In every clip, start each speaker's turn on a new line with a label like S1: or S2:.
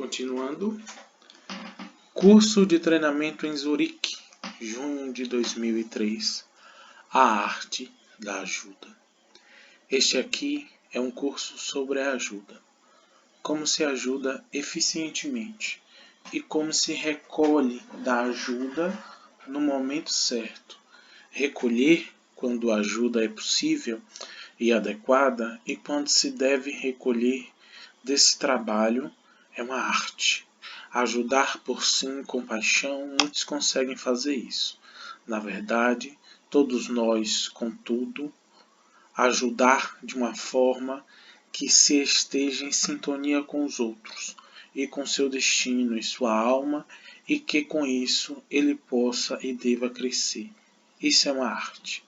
S1: Continuando, curso de treinamento em Zurique, junho de 2003, a arte da ajuda. Este aqui é um curso sobre a ajuda, como se ajuda eficientemente e como se recolhe da ajuda no momento certo. Recolher quando a ajuda é possível e adequada e quando se deve recolher desse trabalho é uma arte. Ajudar por sim com paixão, muitos conseguem fazer isso. Na verdade, todos nós, contudo, ajudar de uma forma que se esteja em sintonia com os outros e com seu destino e sua alma e que com isso ele possa e deva crescer. Isso é uma arte.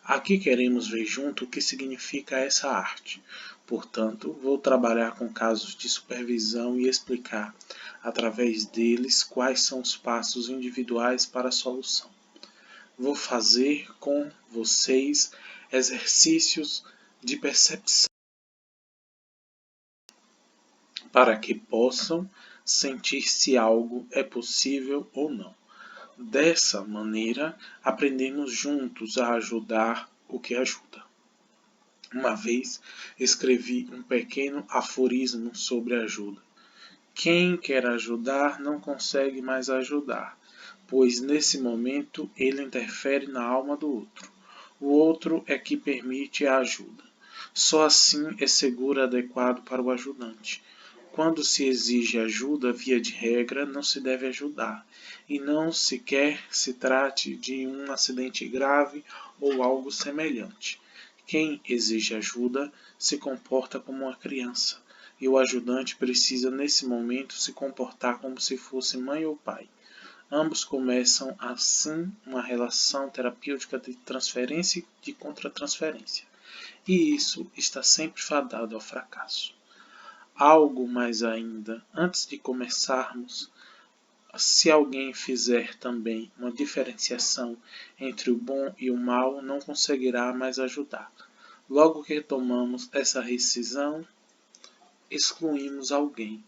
S1: Aqui queremos ver junto o que significa essa arte. Portanto, vou trabalhar com casos de supervisão e explicar, através deles, quais são os passos individuais para a solução. Vou fazer com vocês exercícios de percepção para que possam sentir se algo é possível ou não. Dessa maneira, aprendemos juntos a ajudar o que ajuda. Uma vez escrevi um pequeno aforismo sobre ajuda. Quem quer ajudar não consegue mais ajudar, pois nesse momento ele interfere na alma do outro. O outro é que permite a ajuda. Só assim é seguro e adequado para o ajudante. Quando se exige ajuda, via de regra, não se deve ajudar, e não sequer se trate de um acidente grave ou algo semelhante. Quem exige ajuda se comporta como uma criança, e o ajudante precisa nesse momento se comportar como se fosse mãe ou pai. Ambos começam assim uma relação terapêutica de transferência e de contratransferência, e isso está sempre fadado ao fracasso. Algo mais ainda, antes de começarmos, se alguém fizer também uma diferenciação entre o bom e o mal, não conseguirá mais ajudar. Logo que tomamos essa rescisão, excluímos alguém.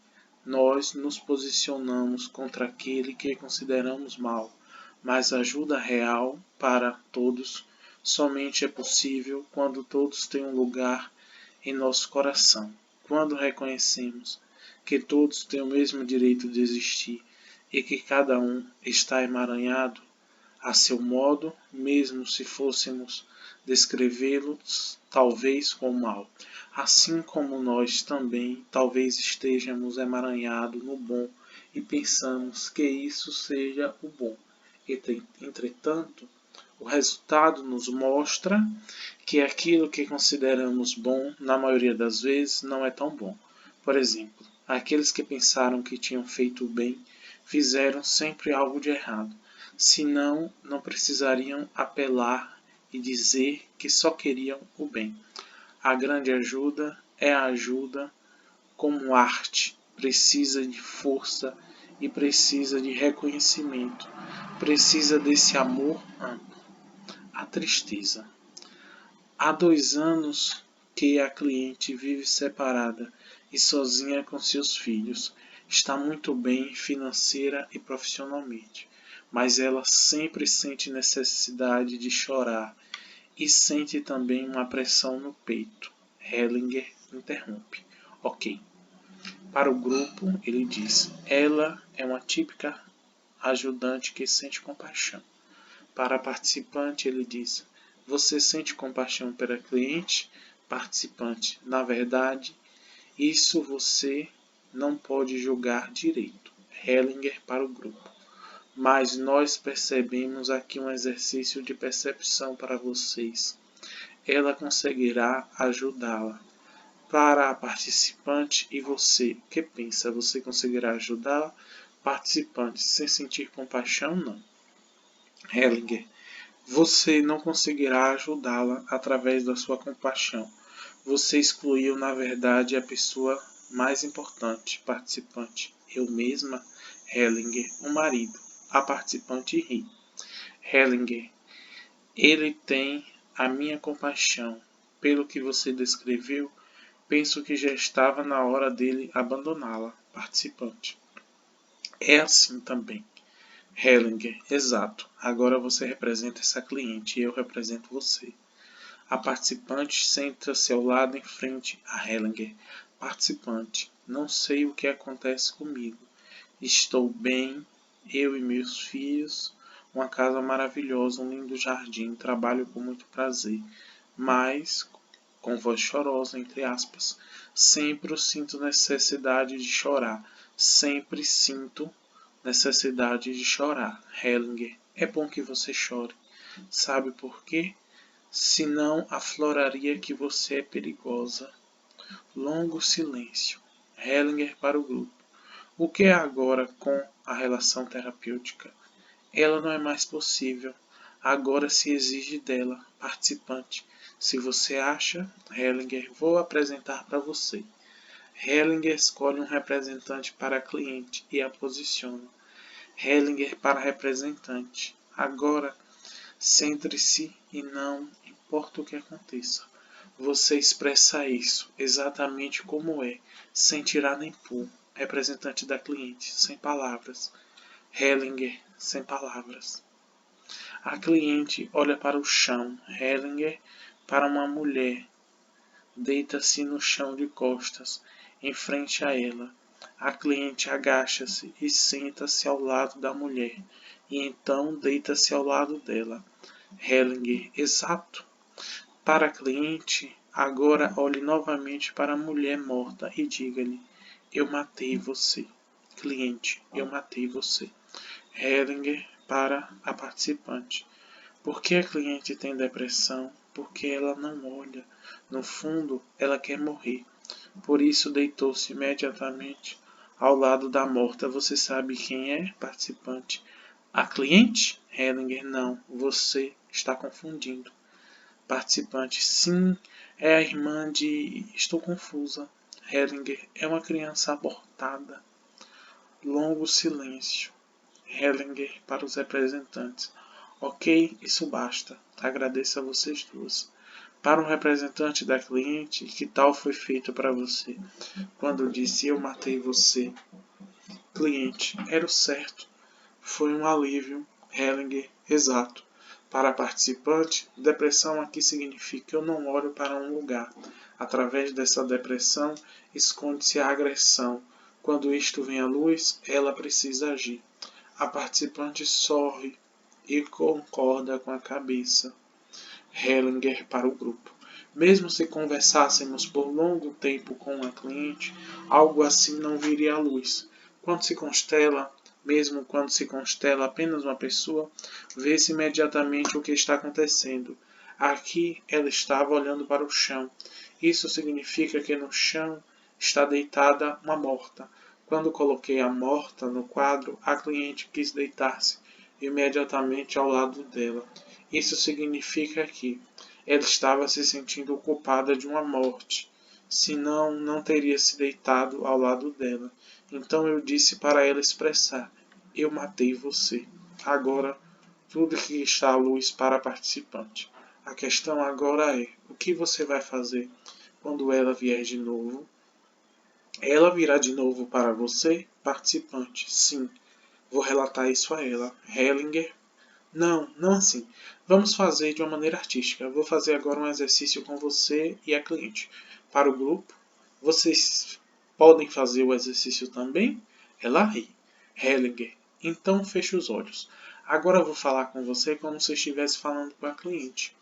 S1: Nós nos posicionamos contra aquele que consideramos mal, mas a ajuda real para todos somente é possível quando todos têm um lugar em nosso coração. Quando reconhecemos que todos têm o mesmo direito de existir e que cada um está emaranhado a seu modo, mesmo se fôssemos descrevê-los talvez com mal, assim como nós também talvez estejamos emaranhados no bom e pensamos que isso seja o bom. Entretanto, o resultado nos mostra que aquilo que consideramos bom, na maioria das vezes, não é tão bom. Por exemplo, aqueles que pensaram que tinham feito o bem, fizeram sempre algo de errado. Senão, não precisariam apelar e dizer que só queriam o bem. A grande ajuda é a ajuda como arte. Precisa de força e precisa de reconhecimento. Precisa desse amor amplo. A tristeza. Há 2 anos que a cliente vive separada e sozinha com seus filhos. Está muito bem financeira e profissionalmente, mas ela sempre sente necessidade de chorar e sente também uma pressão no peito. Hellinger interrompe. Ok. Para o grupo, ele diz, ela é uma típica ajudante que sente compaixão. Para a participante, ele diz, você sente compaixão pela cliente? Participante, na verdade, isso você não pode julgar direito. Hellinger para o grupo. Mas nós percebemos aqui um exercício de percepção para vocês. Ela conseguirá ajudá-la. Para a participante e você, o que pensa? Você conseguirá ajudá-la? Participante, sem sentir compaixão? Não. Hellinger, você não conseguirá ajudá-la através da sua compaixão. Você excluiu, na verdade, a pessoa mais importante. Participante, eu mesma? Hellinger, o marido. A participante ri. Hellinger, ele tem a minha compaixão. Pelo que você descreveu, penso que já estava na hora dele abandoná-la. Participante. É assim também. Hellinger, exato. Agora você representa essa cliente e eu represento você. A participante senta-se ao lado em frente a Hellinger. Participante, não sei o que acontece comigo. Estou bem, eu e meus filhos, uma casa maravilhosa, um lindo jardim, trabalho com muito prazer. Mas, com voz chorosa, entre aspas, sempre sinto necessidade de chorar. Sempre sinto necessidade de chorar. Hellinger, é bom que você chore. Sabe por quê? Senão afloraria que você é perigosa. Longo silêncio. Hellinger para o grupo. O que é agora com a relação terapêutica? Ela não é mais possível. Agora se exige dela, participante. Se você acha, Hellinger, vou apresentar para você. Hellinger escolhe um representante para cliente e a posiciona. Hellinger para representante. Agora, centre-se e não importa o que aconteça. Você expressa isso exatamente como é, sem tirar nem pôr. Representante da cliente, sem palavras. Hellinger, sem palavras. A cliente olha para o chão. Hellinger para uma mulher. Deita-se no chão de costas, em frente a ela. A cliente agacha-se e senta-se ao lado da mulher, e então deita-se ao lado dela. Hellinger, exato. Para a cliente, agora olhe novamente para a mulher morta e diga-lhe: eu matei você. Cliente, eu matei você. Hellinger para a participante. Por que a cliente tem depressão? Porque ela não olha. No fundo, ela quer morrer. Por isso deitou-se imediatamente ao lado da morta. Você sabe quem é, participante? A cliente? Hellinger, não. Você está confundindo. Participante, sim, é a irmã de... Estou confusa. Hellinger, é uma criança abortada. Longo silêncio. Hellinger para os representantes. Ok, isso basta. Agradeço a vocês duas. Para um representante da cliente, que tal foi feito para você? Quando disse eu matei você. Cliente, era o certo. Foi um alívio. Hellinger, exato. Para a participante, depressão aqui significa eu não olho para um lugar. Através dessa depressão, esconde-se a agressão. Quando isto vem à luz, ela precisa agir. A participante sorri e concorda com a cabeça. Hellinger para o grupo. Mesmo se conversássemos por longo tempo com a cliente, algo assim não viria à luz. Quando se constela, mesmo quando se constela apenas uma pessoa, vê-se imediatamente o que está acontecendo. Aqui ela estava olhando para o chão. Isso significa que no chão está deitada uma morta. Quando coloquei a morta no quadro, a cliente quis deitar-se imediatamente ao lado dela. Isso significa que ela estava se sentindo culpada de uma morte, senão não teria se deitado ao lado dela. Então eu disse para ela expressar: eu matei você. Agora tudo que está à luz para a participante. A questão agora é: o que você vai fazer quando ela vier de novo? Ela virá de novo para você, participante. Sim, vou relatar isso a ela. Hellinger. Não, não assim. Vamos fazer de uma maneira artística. Vou fazer agora um exercício com você e a cliente. Para o grupo, vocês podem fazer o exercício também? Ela ri. Hellinger. Então feche os olhos. Agora eu vou falar com você como se estivesse falando com a cliente.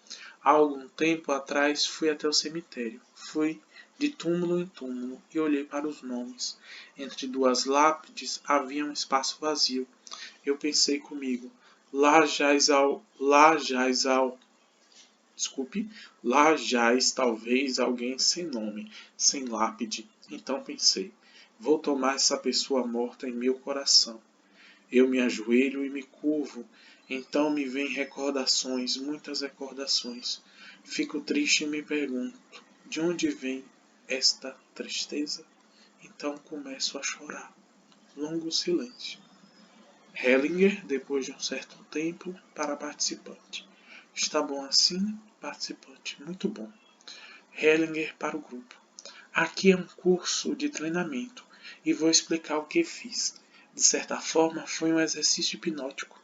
S1: Há algum tempo atrás fui até o cemitério. Fui de túmulo em túmulo e olhei para os nomes. Entre duas lápides havia um espaço vazio. Eu pensei comigo: desculpe, lá jaz talvez alguém sem nome, sem lápide. Então pensei: vou tomar essa pessoa morta em meu coração. Eu me ajoelho e me curvo. Então me vêm recordações, muitas recordações. Fico triste e me pergunto: de onde vem esta tristeza? Então começo a chorar. Longo silêncio. Hellinger, depois de um certo tempo, para participante. Está bom assim? Participante. Muito bom. Hellinger para o grupo. Aqui é um curso de treinamento. e vou explicar o que fiz. De certa forma, foi um exercício hipnótico.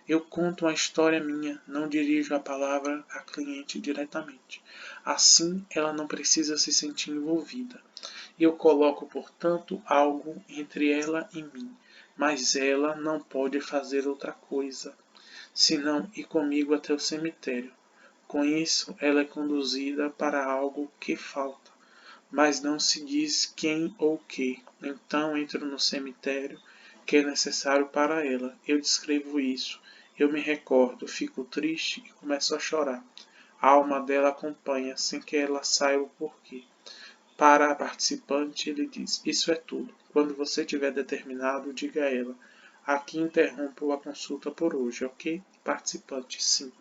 S1: Eu conto uma história minha, não dirijo a palavra à cliente diretamente. Assim, ela não precisa se sentir envolvida. Eu coloco, portanto, algo entre ela e mim, mas ela não pode fazer outra coisa, senão ir comigo até o cemitério. Com isso, ela é conduzida para algo que falta, mas não se diz quem ou que. Então entro no cemitério, que é necessário para ela. Eu descrevo isso. Eu me recordo, fico triste e começo a chorar. A alma dela acompanha, sem que ela saiba o porquê. Para a participante, ele diz: Isso é tudo. Quando você tiver determinado, diga a ela. Aqui interrompo a consulta por hoje, ok? Participante, sim.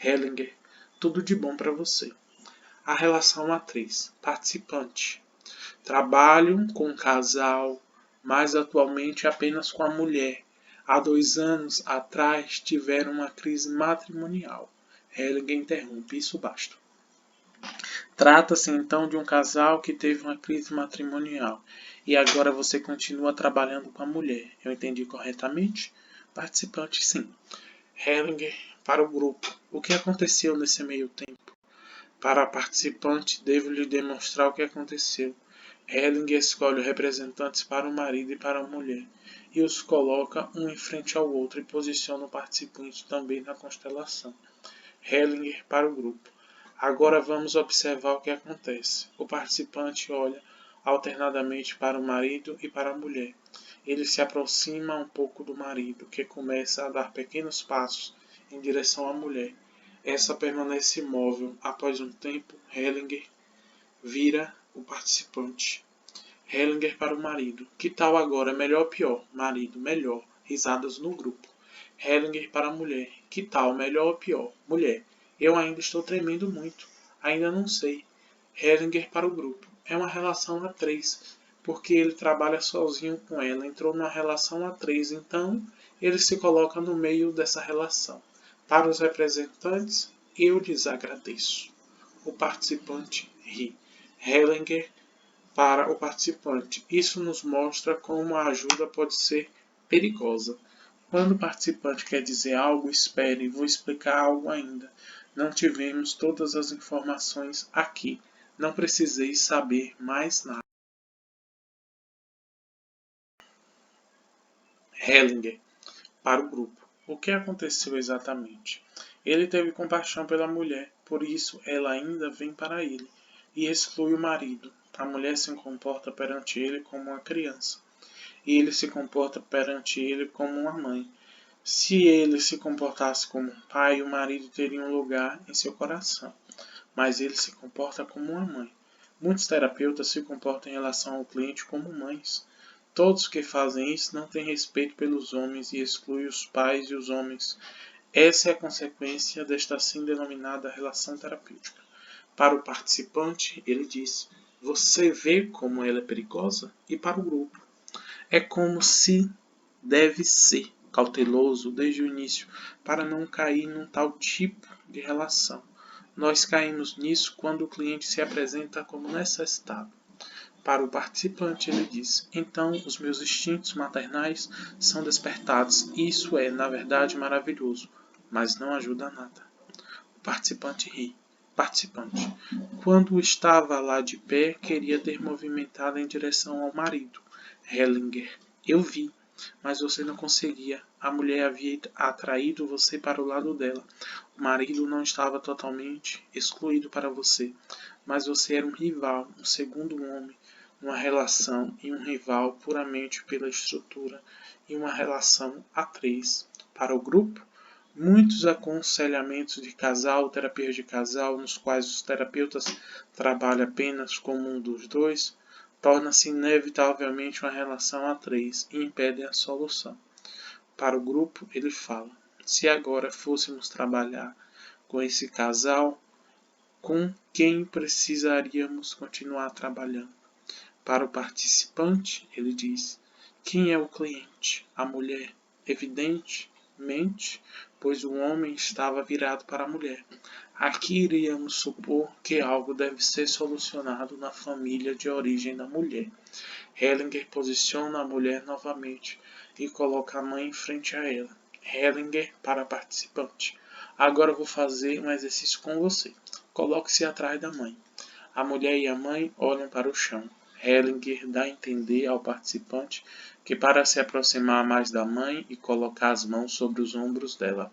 S1: Hellinger, tudo de bom para você. A relação atriz. Participante. Trabalho com um casal, mas atualmente apenas com a mulher. Há 2 anos atrás tiveram uma crise matrimonial. Hellinger interrompe, isso basta. Trata-se então de um casal que teve uma crise matrimonial e agora você continua trabalhando com a mulher. Eu entendi corretamente? Participante, sim. Hellinger para o grupo. O que aconteceu nesse meio tempo? Para a participante, devo lhe demonstrar o que aconteceu. Hellinger escolhe representantes para o marido e para a mulher e os coloca um em frente ao outro e posiciona o participante também na constelação. Hellinger para o grupo. Agora vamos observar o que acontece. O participante olha alternadamente para o marido e para a mulher. Ele se aproxima um pouco do marido, que começa a dar pequenos passos em direção à mulher. Essa permanece imóvel. Após um tempo, Hellinger vira o participante. Hellinger para o marido. Que tal agora? Melhor ou pior? Marido, melhor. Risadas no grupo. Hellinger para a mulher. Que tal? Melhor ou pior? Mulher. Eu ainda estou tremendo muito. Ainda não sei. Hellinger para o grupo. É uma relação a três, porque ele trabalha sozinho com ela. Entrou numa relação a três, então ele se coloca no meio dessa relação. Para os representantes, eu lhes agradeço. O participante ri. Hellinger para o participante. Isso nos mostra como a ajuda pode ser perigosa. Quando o participante quer dizer algo, espere, vou explicar algo ainda. Não tivemos todas as informações aqui. Não preciseis saber mais nada. Hellinger, para o grupo. O que aconteceu exatamente? Ele teve compaixão pela mulher, por isso ela ainda vem para ele e exclui o marido. A mulher se comporta perante ele como uma criança e ele se comporta perante ele como uma mãe. Se ele se comportasse como um pai, o marido teria um lugar em seu coração, mas ele se comporta como uma mãe. Muitos terapeutas se comportam em relação ao cliente como mães. Todos que fazem isso não têm respeito pelos homens e excluem os pais e os homens. Essa é a consequência desta assim denominada relação terapêutica. Para o participante, ele diz: Você vê como ela é perigosa? E para o grupo, é como se deve ser cauteloso desde o início para não cair num tal tipo de relação. Nós caímos nisso quando o cliente se apresenta como necessitado. Para o participante, ele diz: Então, os meus instintos maternais são despertados. Isso é, na verdade, maravilhoso, mas não ajuda a nada. O participante ri. Participante: Quando estava lá de pé, queria ter movimentado em direção ao marido. Hellinger: Eu vi, mas você não conseguia. A mulher havia atraído você para o lado dela. O marido não estava totalmente excluído para você, mas você era um rival, um segundo homem, uma relação e um rival puramente pela estrutura e uma relação a três. Para o grupo, muitos aconselhamentos de casal, terapias de casal, nos quais os terapeutas trabalham apenas como um dos dois, torna-se inevitavelmente uma relação a três e impedem a solução. Para o grupo, ele fala: se agora fôssemos trabalhar com esse casal, com quem precisaríamos continuar trabalhando? Para o participante, ele diz: quem é o cliente? A mulher? Evidentemente, pois o homem estava virado para a mulher. Aqui iríamos supor que algo deve ser solucionado na família de origem da mulher. Hellinger posiciona a mulher novamente e coloca a mãe em frente a ela. Hellinger para a participante. Agora vou fazer um exercício com você. Coloque-se atrás da mãe. A mulher e a mãe olham para o chão. Hellinger dá a entender ao participante que para se aproximar mais da mãe e colocar as mãos sobre os ombros dela.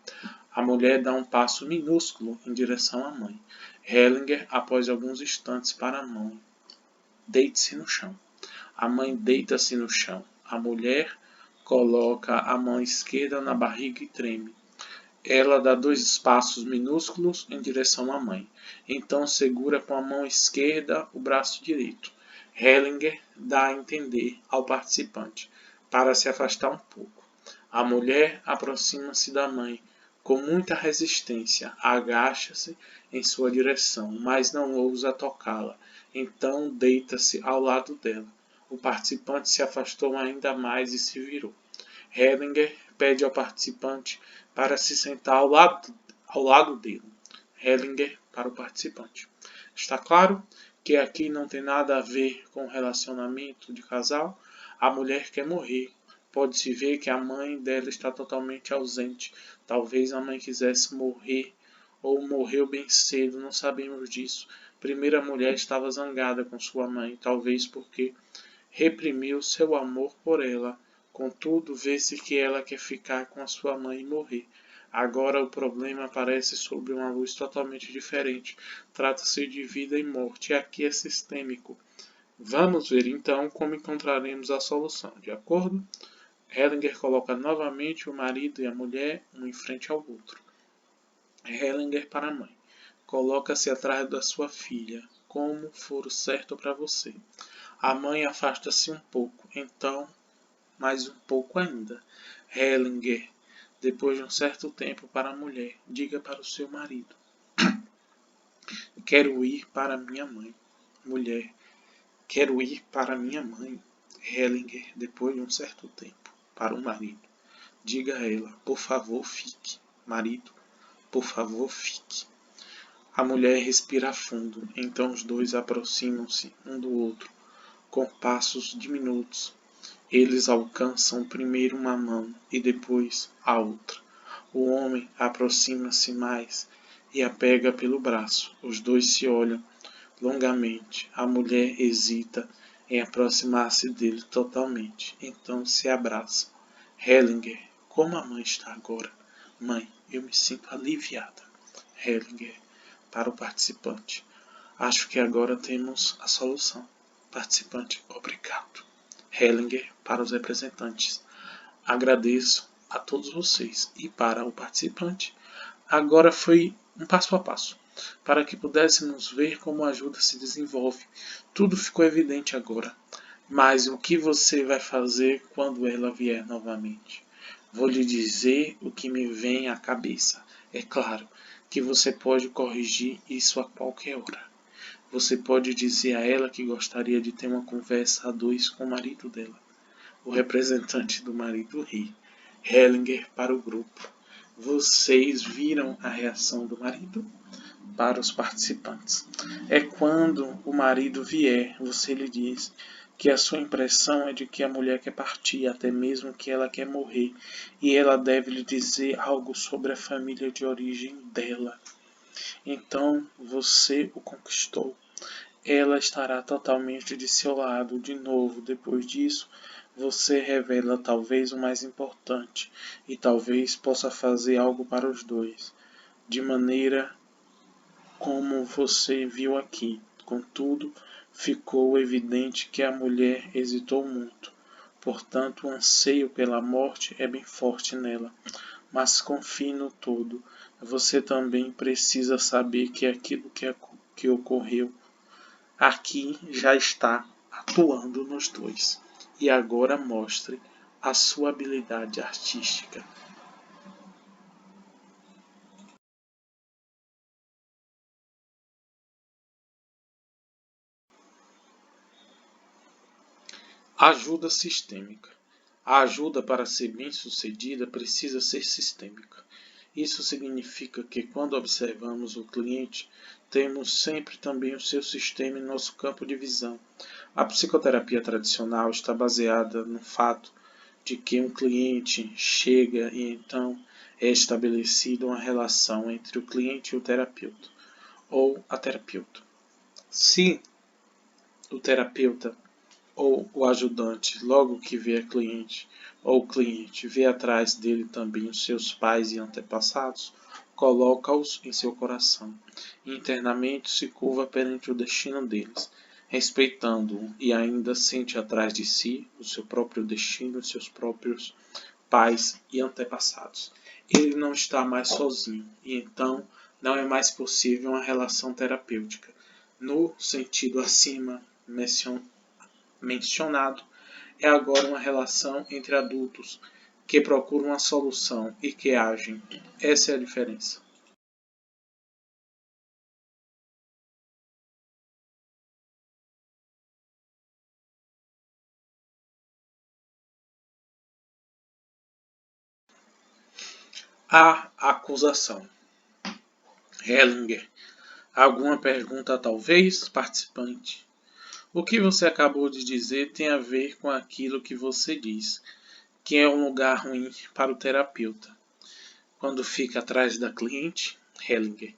S1: A mulher dá um passo minúsculo em direção à mãe. Hellinger, após alguns instantes, para a mãe. Deite-se no chão. A mãe deita-se no chão. A mulher coloca a mão esquerda na barriga e treme. Ela dá 2 passos minúsculos em direção à mãe. Então segura com a mão esquerda o braço direito. Hellinger dá a entender ao participante para se afastar um pouco. A mulher aproxima-se da mãe com muita resistência, agacha-se em sua direção, mas não ousa tocá-la. Então deita-se ao lado dela. O participante se afastou ainda mais e se virou. Hellinger pede ao participante para se sentar ao lado dele. Hellinger para o participante. Está claro que aqui não tem nada a ver com relacionamento de casal? A mulher quer morrer. Pode-se ver que a mãe dela está totalmente ausente. Talvez a mãe quisesse morrer ou morreu bem cedo, não sabemos disso. Primeiro a mulher estava zangada com sua mãe, talvez porque reprimiu seu amor por ela. Contudo, vê-se que ela quer ficar com a sua mãe e morrer. Agora o problema aparece sob uma luz totalmente diferente. Trata-se de vida e morte, e aqui é sistêmico. Vamos ver então como encontraremos a solução, de acordo? Hellinger coloca novamente o marido e a mulher um em frente ao outro. Hellinger para a mãe. Coloca-se atrás da sua filha, como for o certo para você. A mãe afasta-se um pouco, então mais um pouco ainda. Hellinger, depois de um certo tempo para a mulher, diga para o seu marido. Quero ir para minha mãe. Mulher, quero ir para minha mãe. Hellinger, depois de um certo tempo, para o marido. Diga a ela, por favor, fique. Marido, por favor, fique. A mulher respira fundo, então os dois aproximam-se um do outro, com passos diminutos. Eles alcançam primeiro uma mão e depois a outra. O homem aproxima-se mais e a pega pelo braço. Os dois se olham longamente. A mulher hesita em aproximar-se dele totalmente. Então se abraçam. Hellinger, como a mãe está agora? Mãe, eu me sinto aliviada. Hellinger, para o participante. Acho que agora temos a solução. Participante, obrigado. Hellinger para os representantes. Agradeço a todos vocês. E para o participante, agora foi um passo a passo, para que pudéssemos ver como a ajuda se desenvolve. Tudo ficou evidente agora. Mas o que você vai fazer quando ela vier novamente? Vou lhe dizer o que me vem à cabeça. É claro que você pode corrigir isso a qualquer hora. Você pode dizer a ela que gostaria de ter uma conversa a dois com o marido dela. O representante do marido ri. Hellinger para o grupo. Vocês viram a reação do marido? Para os participantes. É quando o marido vier, você lhe diz que a sua impressão é de que a mulher quer partir, até mesmo que ela quer morrer, e ela deve lhe dizer algo sobre a família de origem dela. Então você o conquistou. Ela estará totalmente de seu lado de novo. Depois disso, você revela talvez o mais importante e talvez possa fazer algo para os dois, de maneira como você viu aqui. Contudo, ficou evidente que a mulher hesitou muito. Portanto, o anseio pela morte é bem forte nela. Mas confie no todo. Você também precisa saber que aquilo que ocorreu aqui já está atuando nos dois. E agora mostre a sua habilidade artística. Ajuda sistêmica. A ajuda para ser bem-sucedida precisa ser sistêmica. Isso significa que quando observamos o cliente, temos sempre também o seu sistema em nosso campo de visão. A psicoterapia tradicional está baseada no fato de que um cliente chega e então é estabelecida uma relação entre o cliente e o terapeuta, ou a terapeuta. Se o terapeuta ou o ajudante, logo que vê a cliente, ou o cliente vê atrás dele também os seus pais e antepassados, coloca-os em seu coração e internamente se curva perante o destino deles, respeitando-o e ainda sente atrás de si o seu próprio destino e seus próprios pais e antepassados. Ele não está mais sozinho e então não é mais possível uma relação terapêutica no sentido acima mencionado. É agora uma relação entre adultos que procuram uma solução e que agem. Essa é a diferença. A acusação. Hellinger. Alguma pergunta talvez, participante? O que você acabou de dizer tem a ver com aquilo que você diz, que é um lugar ruim para o terapeuta. Quando fica atrás da cliente, Hellinger,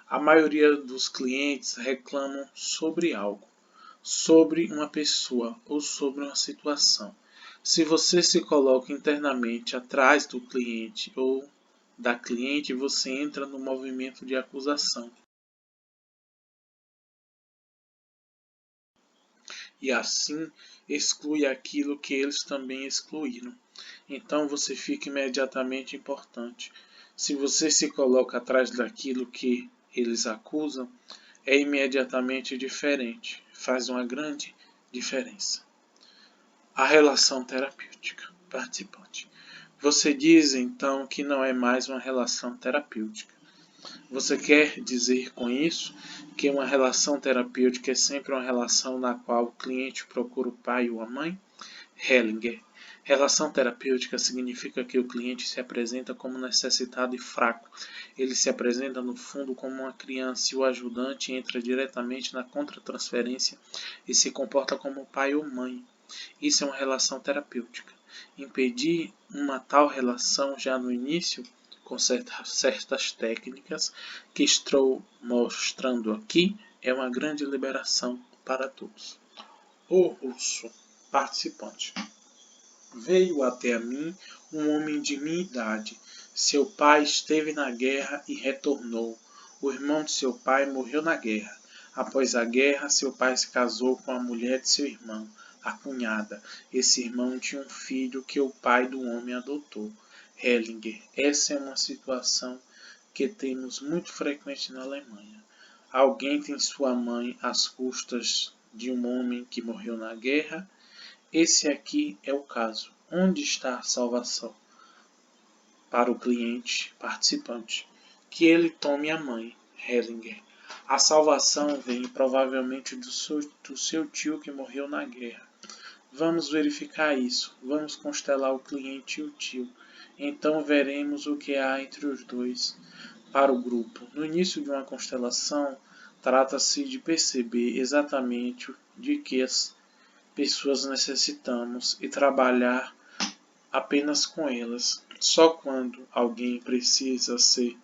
S1: a maioria dos clientes reclamam sobre algo, sobre uma pessoa ou sobre uma situação. Se você se coloca internamente atrás do cliente ou da cliente, você entra no movimento de acusação. E assim exclui aquilo que eles também excluíram. Então você fica imediatamente importante. Se você se coloca atrás daquilo que eles acusam, é imediatamente diferente. Faz uma grande diferença. A relação terapêutica. Participante. Você diz então que não é mais uma relação terapêutica. Você quer dizer com isso que uma relação terapêutica é sempre uma relação na qual o cliente procura o pai ou a mãe? Hellinger. Relação terapêutica significa que o cliente se apresenta como necessitado e fraco. Ele se apresenta no fundo como uma criança e o ajudante entra diretamente na contratransferência e se comporta como pai ou mãe. Isso é uma relação terapêutica. Impedir uma tal relação já no início, com certas técnicas que estou mostrando aqui, é uma grande liberação para todos. O russo participante. Veio até a mim um homem de minha idade. Seu pai esteve na guerra e retornou. O irmão de seu pai morreu na guerra. Após a guerra, seu pai se casou com a mulher de seu irmão, a cunhada. Esse irmão tinha um filho que o pai do homem adotou. Hellinger. Essa é uma situação que temos muito frequente na Alemanha. Alguém tem sua mãe às custas de um homem que morreu na guerra. Esse aqui é o caso. Onde está a salvação? Para o cliente participante. Que ele tome a mãe, Hellinger. A salvação vem provavelmente do seu tio que morreu na guerra. Vamos verificar isso. Vamos constelar o cliente e o tio. Então veremos o que há entre os dois. Para o grupo. No início de uma constelação, trata-se de perceber exatamente de que as pessoas necessitamos e trabalhar apenas com elas. Só quando alguém precisa ser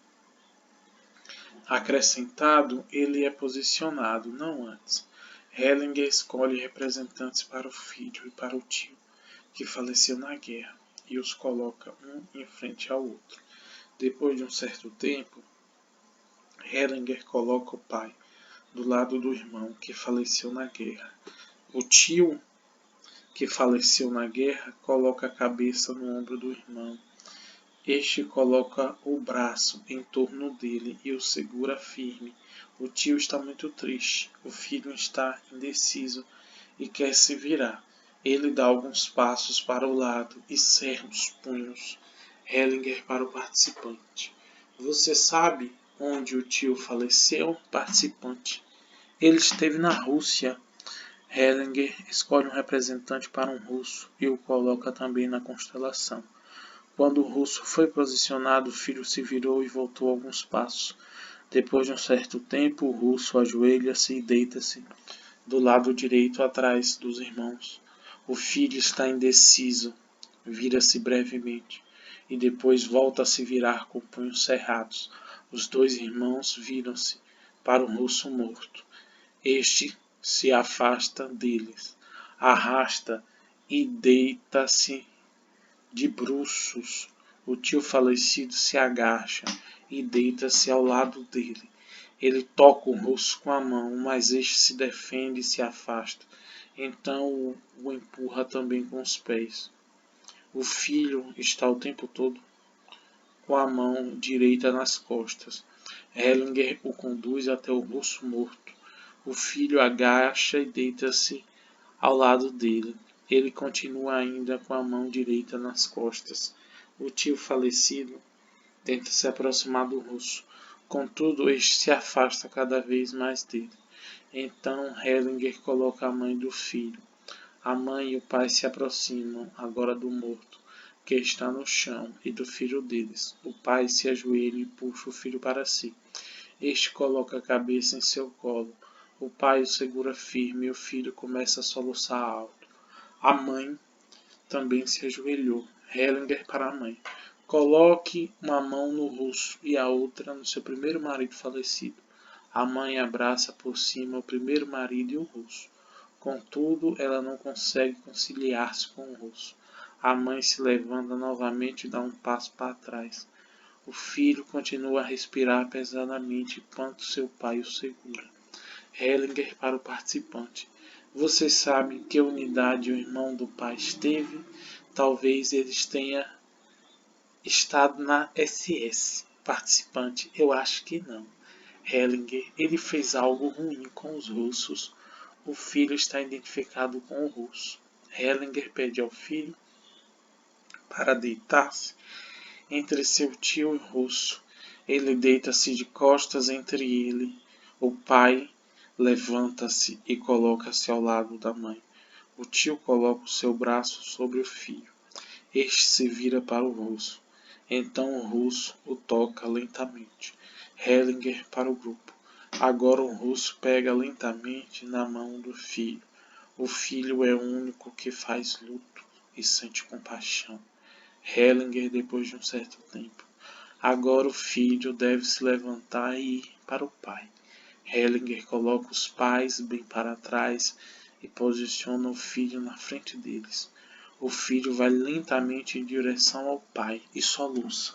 S1: acrescentado, ele é posicionado, não antes. Hellinger escolhe representantes para o filho e para o tio, que faleceu na guerra, e os coloca um em frente ao outro. Depois de um certo tempo, Hellinger coloca o pai do lado do irmão, que faleceu na guerra. O tio que faleceu na guerra, coloca a cabeça no ombro do irmão. Este coloca o braço em torno dele e o segura firme. O tio está muito triste. O filho está indeciso e quer se virar. Ele dá alguns passos para o lado e cerra os punhos. Hellinger para o participante. Você sabe onde o tio faleceu? Participante. Ele esteve na Rússia. Hellinger escolhe um representante para um russo e o coloca também na constelação. Quando o russo foi posicionado, o filho se virou e voltou alguns passos. Depois de um certo tempo, o russo ajoelha-se e deita-se do lado direito atrás dos irmãos. O filho está indeciso, vira-se brevemente e depois volta a se virar com punhos cerrados. Os dois irmãos viram-se para o russo morto. Este se afasta deles, arrasta e deita-se de bruços. O tio falecido se agacha e deita-se ao lado dele. Ele toca o russo com a mão, mas este se defende e se afasta. Então o empurra também com os pés. O filho está o tempo todo com a mão direita nas costas. Hellinger o conduz até o russo morto. O filho agacha e deita-se ao lado dele. Ele continua ainda com a mão direita nas costas. O tio falecido tenta se aproximar do russo. Contudo, este se afasta cada vez mais dele. Então Hellinger coloca a mãe do filho. A mãe e o pai se aproximam, agora do morto, que está no chão, e do filho deles. O pai se ajoelha e puxa o filho para si. Este coloca a cabeça em seu colo. O pai o segura firme e o filho começa a soluçar alto. A mãe também se ajoelhou. Hellinger para a mãe. Coloque uma mão no russo e a outra no seu primeiro marido falecido. A mãe abraça por cima o primeiro marido e o russo. Contudo, ela não consegue conciliar-se com o russo. A mãe se levanta novamente e dá um passo para trás. O filho continua a respirar pesadamente enquanto seu pai o segura. Hellinger para o participante. Vocês sabem que unidade o irmão do pai esteve? Talvez eles tenham estado na SS. Participante, eu acho que não. Hellinger, ele fez algo ruim com os russos. O filho está identificado com o russo. Hellinger pede ao filho para deitar-se entre seu tio e o russo. Ele deita-se de costas entre ele. O pai levanta-se e coloca-se ao lado da mãe. O tio coloca o seu braço sobre o filho. Este se vira para o russo. Então o russo o toca lentamente. Hellinger para o grupo. Agora o russo pega lentamente na mão do filho. O filho é o único que faz luto e sente compaixão. Hellinger depois de um certo tempo. Agora o filho deve se levantar e ir para o pai. Hellinger coloca os pais bem para trás e posiciona o filho na frente deles. O filho vai lentamente em direção ao pai e soluça.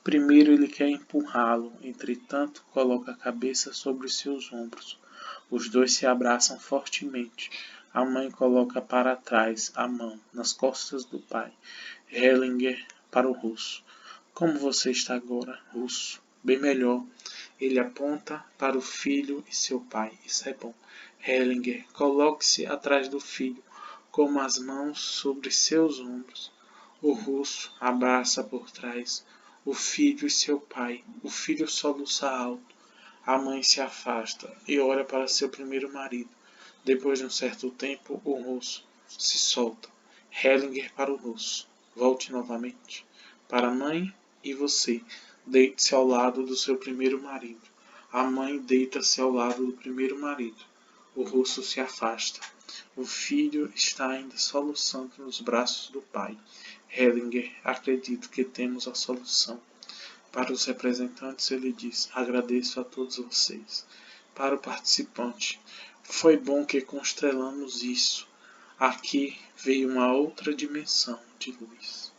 S1: Primeiro ele quer empurrá-lo, entretanto coloca a cabeça sobre seus ombros. Os dois se abraçam fortemente. A mãe coloca para trás a mão nas costas do pai. Hellinger para o russo. Como você está agora, russo? Bem melhor. Ele aponta para o filho e seu pai. Isso é bom. Hellinger, coloque-se atrás do filho, com as mãos sobre seus ombros. O russo abraça por trás o filho e seu pai. O filho soluça alto. A mãe se afasta e olha para seu primeiro marido. Depois de um certo tempo, o russo se solta. Hellinger para o russo. Volte novamente. Para a mãe e você. Deite-se ao lado do seu primeiro marido. A mãe deita-se ao lado do primeiro marido. O russo se afasta. O filho está ainda soluçando nos braços do pai. Hellinger, acredito que temos a solução. Para os representantes ele diz, agradeço a todos vocês. Para o participante, foi bom que constelamos isso. Aqui veio uma outra dimensão de luz.